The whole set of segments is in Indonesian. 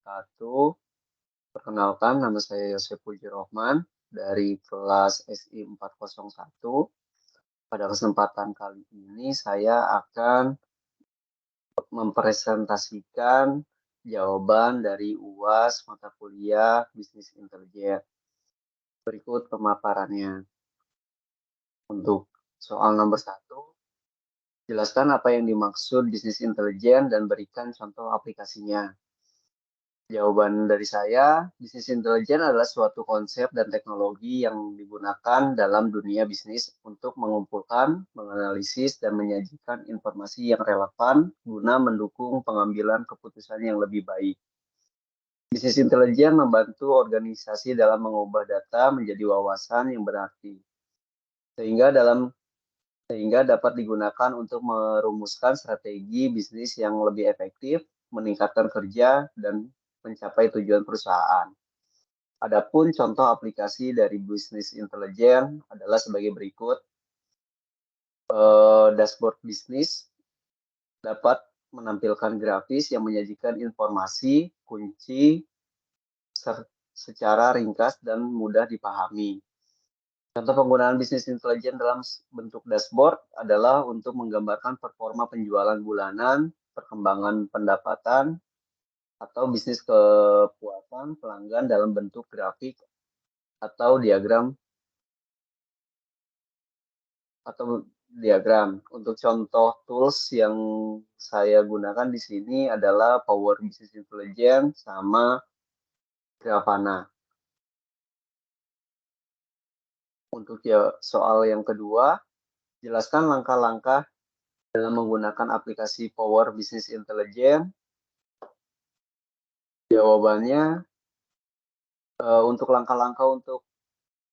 wabarakatuh. Perkenalkan, nama saya Yosef Pujirohman dari kelas SI 401. Pada kesempatan kali ini saya akan mempresentasikan jawaban dari UAS mata kuliah Bisnis Intelijen. Berikut pemaparannya. Untuk soal nomor 1, jelaskan apa yang dimaksud bisnis intelijen dan berikan contoh aplikasinya. Jawaban dari saya, bisnis intelijen adalah suatu konsep dan teknologi yang digunakan dalam dunia bisnis untuk mengumpulkan, menganalisis, dan menyajikan informasi yang relevan guna mendukung pengambilan keputusan yang lebih baik. Bisnis intelijen membantu organisasi dalam mengubah data menjadi wawasan yang berarti, sehingga dapat digunakan untuk merumuskan strategi bisnis yang lebih efektif, meningkatkan kerja, dan mencapai tujuan perusahaan. Adapun contoh aplikasi dari bisnis intelijen adalah sebagai berikut. Dashboard bisnis dapat menampilkan grafis yang menyajikan informasi kunci secara ringkas dan mudah dipahami. Contoh penggunaan bisnis intelijen dalam bentuk dashboard adalah untuk menggambarkan performa penjualan bulanan, perkembangan pendapatan, atau bisnis kepuasan pelanggan dalam bentuk grafik atau diagram. Untuk contoh tools yang saya gunakan di sini adalah Power Business Intelligence sama Grafana. Untuk soal yang kedua, jelaskan langkah-langkah dalam menggunakan aplikasi Power Business Intelligence. Jawabannya, untuk langkah-langkah untuk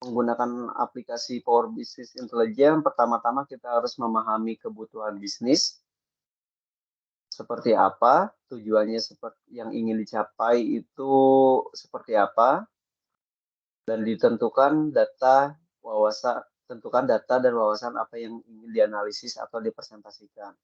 menggunakan aplikasi Power Business Intelligence, pertama-tama kita harus memahami kebutuhan bisnis, seperti apa, tujuannya seperti yang ingin dicapai itu seperti apa, dan tentukan data dan wawasan apa yang ingin dianalisis atau dipresentasikan.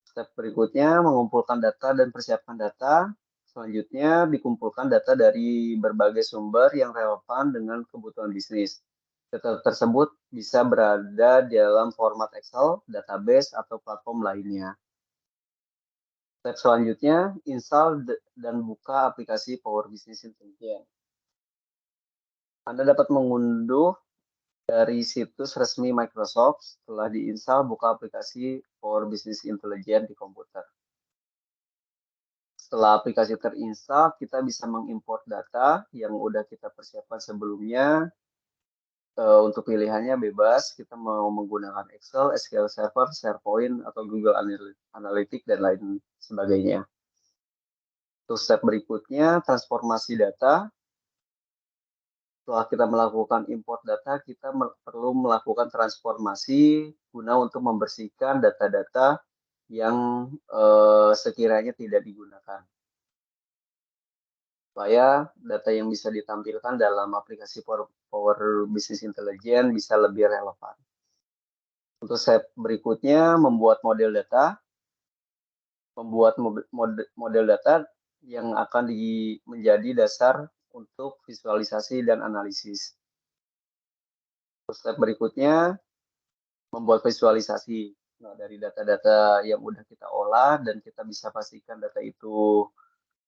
Step berikutnya, mengumpulkan data dan persiapkan data. Selanjutnya, dikumpulkan data dari berbagai sumber yang relevan dengan kebutuhan bisnis. Data tersebut bisa berada dalam format Excel, database, atau platform lainnya. Step selanjutnya, install dan buka aplikasi Power Business Intelligence. Anda dapat mengunduh dari situs resmi Microsoft. Setelah diinstal, buka aplikasi Power Business Intelligence di komputer. Setelah aplikasi terinstal, kita bisa mengimport data yang udah kita persiapkan sebelumnya. Untuk pilihannya bebas, kita mau menggunakan Excel, SQL Server, SharePoint, atau Google Analytics, dan lain sebagainya. Untuk step berikutnya, transformasi data. Setelah kita melakukan import data, kita perlu melakukan transformasi guna untuk membersihkan data-data yang sekiranya tidak digunakan, supaya data yang bisa ditampilkan dalam aplikasi Power Business Intelligence bisa lebih relevan. Untuk step berikutnya, membuat model data. Membuat model data yang akan menjadi dasar untuk visualisasi dan analisis. Step berikutnya, membuat visualisasi. Nah, dari data-data yang udah kita olah dan kita bisa pastikan data itu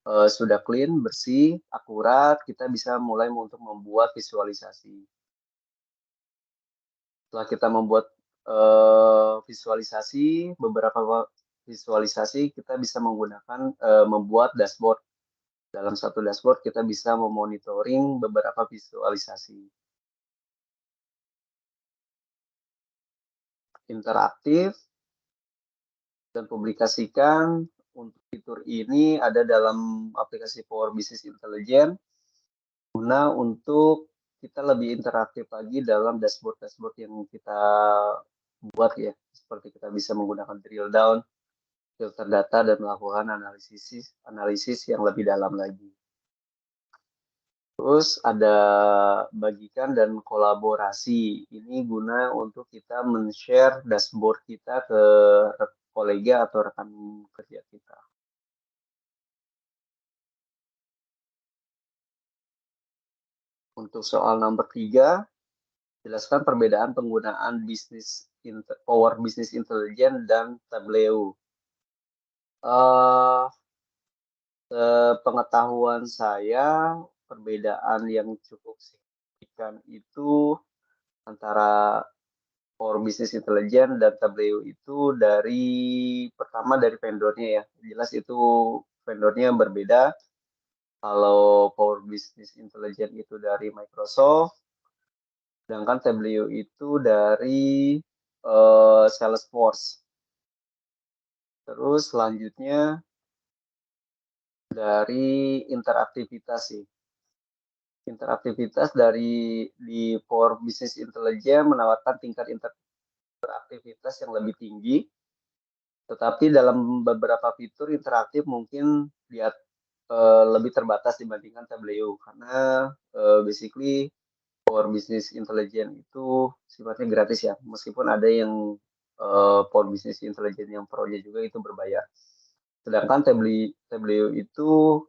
sudah clean, bersih, akurat, kita bisa mulai untuk membuat visualisasi. Setelah kita membuat beberapa visualisasi, kita bisa menggunakan membuat dashboard. Dalam satu dashboard kita bisa memonitoring beberapa visualisasi. Interaktif dan publikasikan. Untuk fitur ini ada dalam aplikasi Power Business Intelligence guna untuk kita lebih interaktif lagi dalam dashboard-dashboard yang kita buat ya. Seperti kita bisa menggunakan drill down, filter data, dan melakukan analisis yang lebih dalam lagi. Terus ada bagikan dan kolaborasi. Ini guna untuk kita men-share dashboard kita ke kolega atau rekan kerja kita. Untuk soal nomor 3, jelaskan perbedaan penggunaan Power Business Intelligence dan Tableau. Sepengetahuan saya, perbedaan yang cukup signifikan itu antara Power Business Intelligence dan Tableau itu pertama dari vendornya ya. Jelas itu vendornya berbeda. Kalau Power Business Intelligence itu dari Microsoft, sedangkan Tableau itu dari Salesforce. Terus selanjutnya dari interaktivitas sih. Interaktivitas di Power Business Intelligence menawarkan tingkat interaktivitas yang lebih tinggi, tetapi dalam beberapa fitur interaktif mungkin lebih terbatas dibandingkan Tableau karena basically Power Business Intelligence itu sifatnya gratis ya, meskipun ada yang Power Business Intelligence yang pro-nya juga itu berbayar. Sedangkan Tableau itu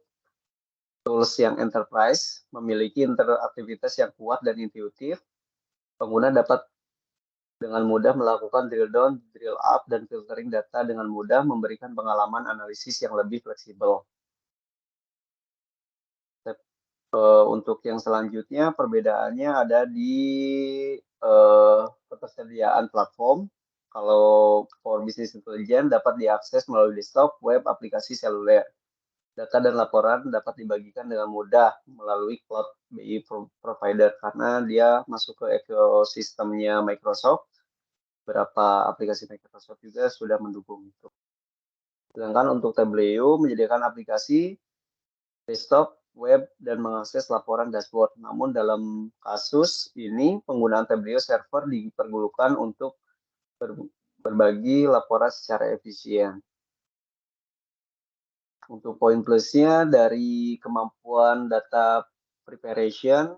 tools yang enterprise, memiliki interaktivitas yang kuat dan intuitif. Pengguna dapat dengan mudah melakukan drill down, drill up, dan filtering data dengan mudah, memberikan pengalaman analisis yang lebih fleksibel. Untuk yang selanjutnya, perbedaannya ada di ketersediaan platform. Kalau Power Business Intelligence dapat diakses melalui desktop, web, aplikasi seluler. Data dan laporan dapat dibagikan dengan mudah melalui cloud BI provider karena dia masuk ke ekosistemnya Microsoft. Beberapa aplikasi Microsoft juga sudah mendukung itu. Sedangkan untuk Tableau menyediakan aplikasi desktop, web, dan mengakses laporan dashboard. Namun dalam kasus ini penggunaan Tableau server diperlukan untuk berbagi laporan secara efisien. Untuk poin plusnya dari kemampuan data preparation,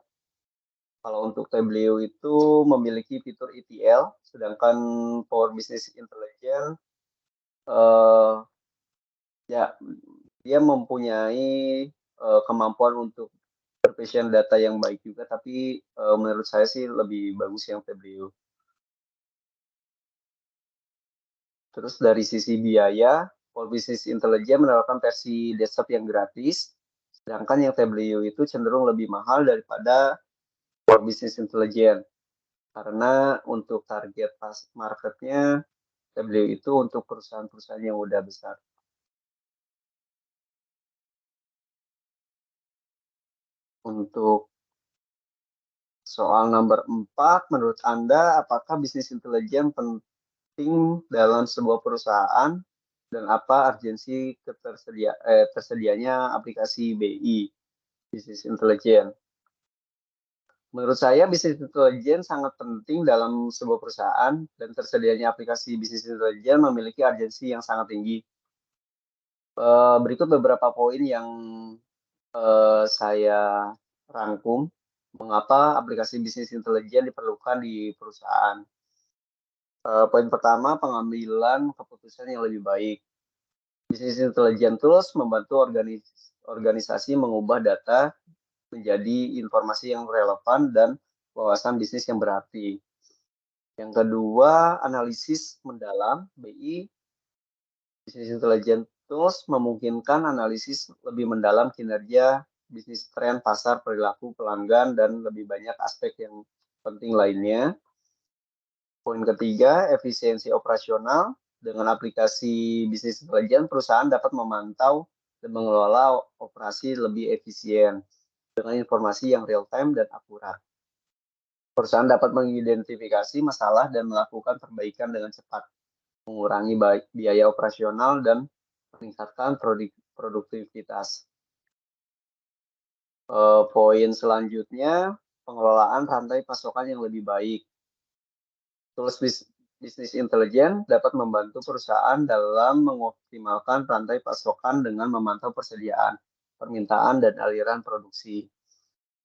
kalau untuk Tableau itu memiliki fitur ETL, sedangkan Power Business Intelligence ya dia mempunyai kemampuan untuk preparation data yang baik juga, tapi menurut saya sih lebih bagus yang Tableau. Terus dari sisi biaya, Power Business Intelligence menawarkan versi desktop yang gratis, sedangkan yang Tableau itu cenderung lebih mahal daripada Power Business Intelligence. Karena untuk target marketnya, Tableau itu untuk perusahaan-perusahaan yang udah besar. Untuk soal nomor 4, menurut Anda apakah bisnis intelijen penting dalam sebuah perusahaan dan apa urgensi tersedianya aplikasi BI, bisnis intelijen? Menurut saya bisnis intelijen sangat penting dalam sebuah perusahaan dan tersedianya aplikasi bisnis intelijen memiliki urgensi yang sangat tinggi. Berikut beberapa poin yang saya rangkum mengapa aplikasi bisnis intelijen diperlukan di perusahaan. Poin pertama, pengambilan keputusan yang lebih baik. Bisnis intelijen tools membantu organisasi mengubah data menjadi informasi yang relevan dan wawasan bisnis yang berarti. Yang kedua, analisis mendalam. BI, Business Intelligence Tools memungkinkan analisis lebih mendalam kinerja bisnis, tren, pasar, perilaku pelanggan, dan lebih banyak aspek yang penting lainnya. Poin ketiga, efisiensi operasional. Dengan aplikasi bisnis intelijen, perusahaan dapat memantau dan mengelola operasi lebih efisien dengan informasi yang real-time dan akurat. Perusahaan dapat mengidentifikasi masalah dan melakukan perbaikan dengan cepat, mengurangi biaya operasional dan meningkatkan produktivitas. Poin selanjutnya, pengelolaan rantai pasokan yang lebih baik. Tools bisnis intelijen dapat membantu perusahaan dalam mengoptimalkan rantai pasokan dengan memantau persediaan, permintaan, dan aliran produksi.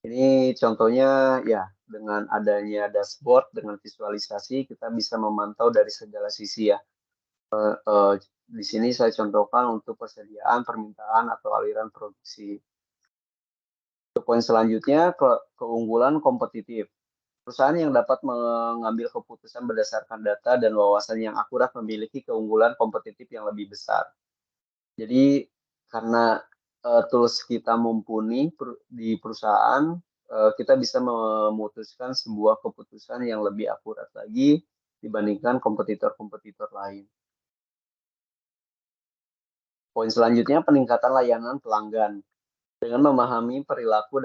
Ini contohnya ya, dengan adanya dashboard, dengan visualisasi, kita bisa memantau dari segala sisi ya. Di sini saya contohkan untuk persediaan, permintaan, atau aliran produksi. Poin selanjutnya, keunggulan kompetitif. Perusahaan yang dapat mengambil keputusan berdasarkan data dan wawasan yang akurat memiliki keunggulan kompetitif yang lebih besar. Jadi karena tools kita mumpuni di perusahaan, kita bisa memutuskan sebuah keputusan yang lebih akurat lagi dibandingkan kompetitor-kompetitor lain. Poin selanjutnya, peningkatan layanan pelanggan. Dengan memahami perilaku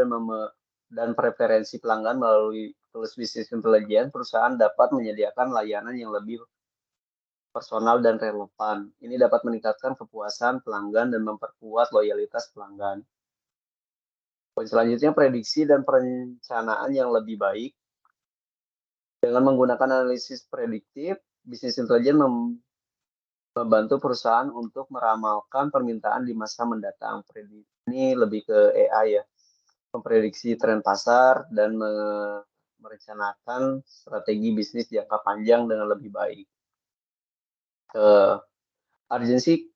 dan preferensi pelanggan melalui tools bisnis intelijen, perusahaan dapat menyediakan layanan yang lebih personal dan relevan. Ini dapat meningkatkan kepuasan pelanggan dan memperkuat loyalitas pelanggan. Poin selanjutnya, prediksi dan perencanaan yang lebih baik. Dengan menggunakan analisis prediktif, bisnis intelijen membantu perusahaan untuk meramalkan permintaan di masa mendatang. Ini lebih ke AI ya, memprediksi tren pasar dan merencanakan strategi bisnis jangka panjang dengan lebih baik. Urgensi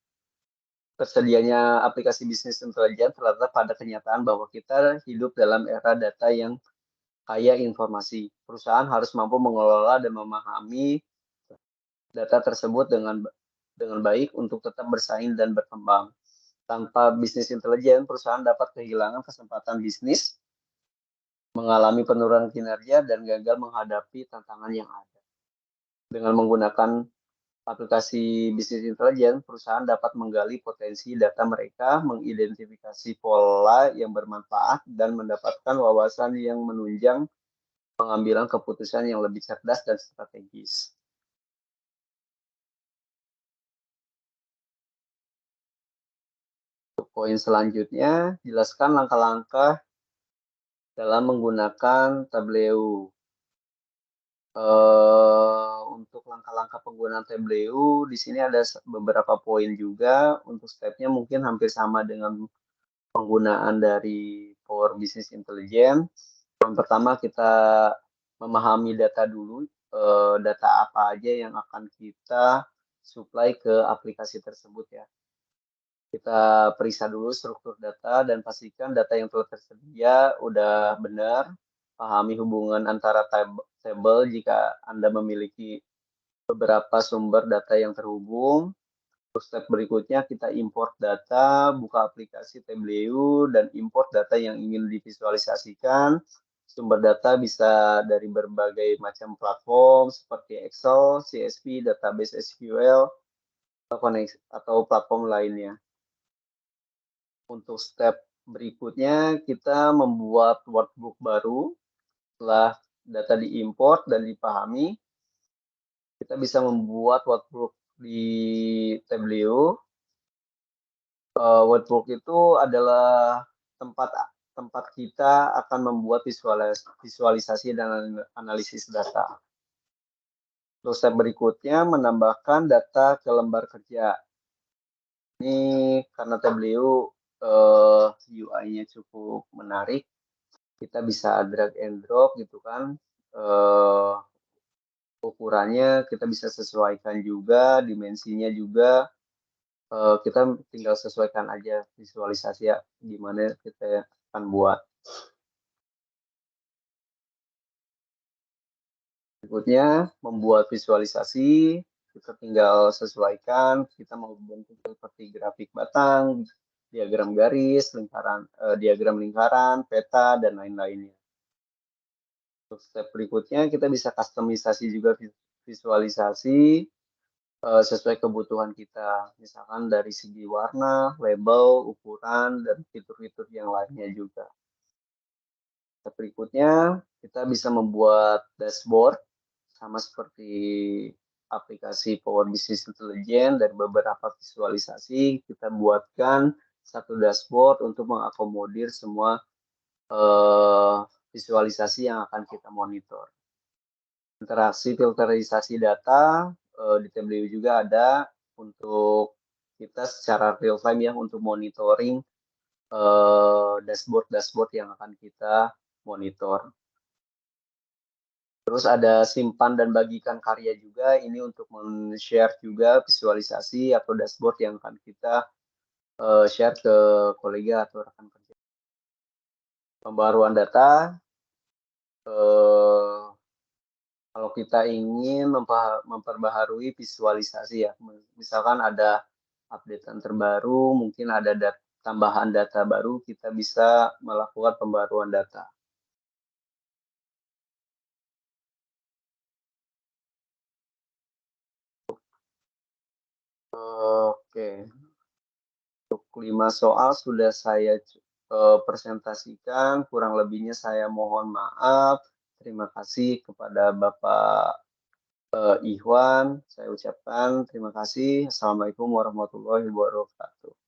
tersedianya aplikasi bisnis intelijen terletak pada kenyataan bahwa kita hidup dalam era data yang kaya informasi. Perusahaan harus mampu mengelola dan memahami data tersebut dengan baik untuk tetap bersaing dan berkembang. Tanpa bisnis intelijen, perusahaan dapat kehilangan kesempatan bisnis, mengalami penurunan kinerja, dan gagal menghadapi tantangan yang ada. Dengan menggunakan aplikasi bisnis intelijen, perusahaan dapat menggali potensi data mereka, mengidentifikasi pola yang bermanfaat, dan mendapatkan wawasan yang menunjang pengambilan keputusan yang lebih cerdas dan strategis. Poin selanjutnya, jelaskan langkah-langkah dalam menggunakan Tableau. Untuk langkah-langkah penggunaan Tableau, di sini ada beberapa poin juga. Untuk stepnya mungkin hampir sama dengan penggunaan dari Power Business Intelligence. Yang pertama, kita memahami data dulu, data apa aja yang akan kita supply ke aplikasi tersebut ya. Kita periksa dulu struktur data dan pastikan data yang telah tersedia udah benar. Pahami hubungan antara tabel jika Anda memiliki beberapa sumber data yang terhubung. Terus step berikutnya kita import data, buka aplikasi Tableau dan import data yang ingin divisualisasikan. Sumber data bisa dari berbagai macam platform seperti Excel, CSV, database SQL, atau platform lainnya. Untuk step berikutnya kita membuat workbook baru. Setelah data diimport dan dipahami, kita bisa membuat workbook di Tableau. Workbook itu adalah tempat kita akan membuat visualisasi dan analisis data. Terus step berikutnya menambahkan data ke lembar kerja. Ini karena Tableau UI-nya cukup menarik, kita bisa drag and drop gitu kan. Ukurannya kita bisa sesuaikan juga, dimensinya juga. Kita tinggal sesuaikan aja visualisasi ya, gimana kita akan buat. Berikutnya, membuat visualisasi, kita tinggal sesuaikan, kita mau bentuk seperti grafik batang, diagram garis, diagram lingkaran, peta, dan lain-lainnya. Untuk step berikutnya, kita bisa kustomisasi juga visualisasi sesuai kebutuhan kita. Misalkan dari segi warna, label, ukuran, dan fitur-fitur yang lainnya juga. Step berikutnya, kita bisa membuat dashboard, sama seperti aplikasi Power Business Intelligence. Dari beberapa visualisasi, kita buatkan satu dashboard untuk mengakomodir semua visualisasi yang akan kita monitor. Interaksi filterisasi data di Tableau juga ada untuk kita secara real time ya untuk monitoring dashboard yang akan kita monitor. Terus ada simpan dan bagikan karya juga, ini untuk men-share juga visualisasi atau dashboard yang akan kita share ke kolega atau rekan kerja. Pembaruan data, eh, kalau kita ingin memperbaharui visualisasi ya, misalkan ada updatean terbaru, mungkin ada tambahan data baru, kita bisa melakukan pembaruan data. Oke, untuk 5 soal sudah saya presentasikan, kurang lebihnya saya mohon maaf. Terima kasih kepada Bapak Ihwan, saya ucapkan terima kasih. Assalamualaikum warahmatullahi wabarakatuh.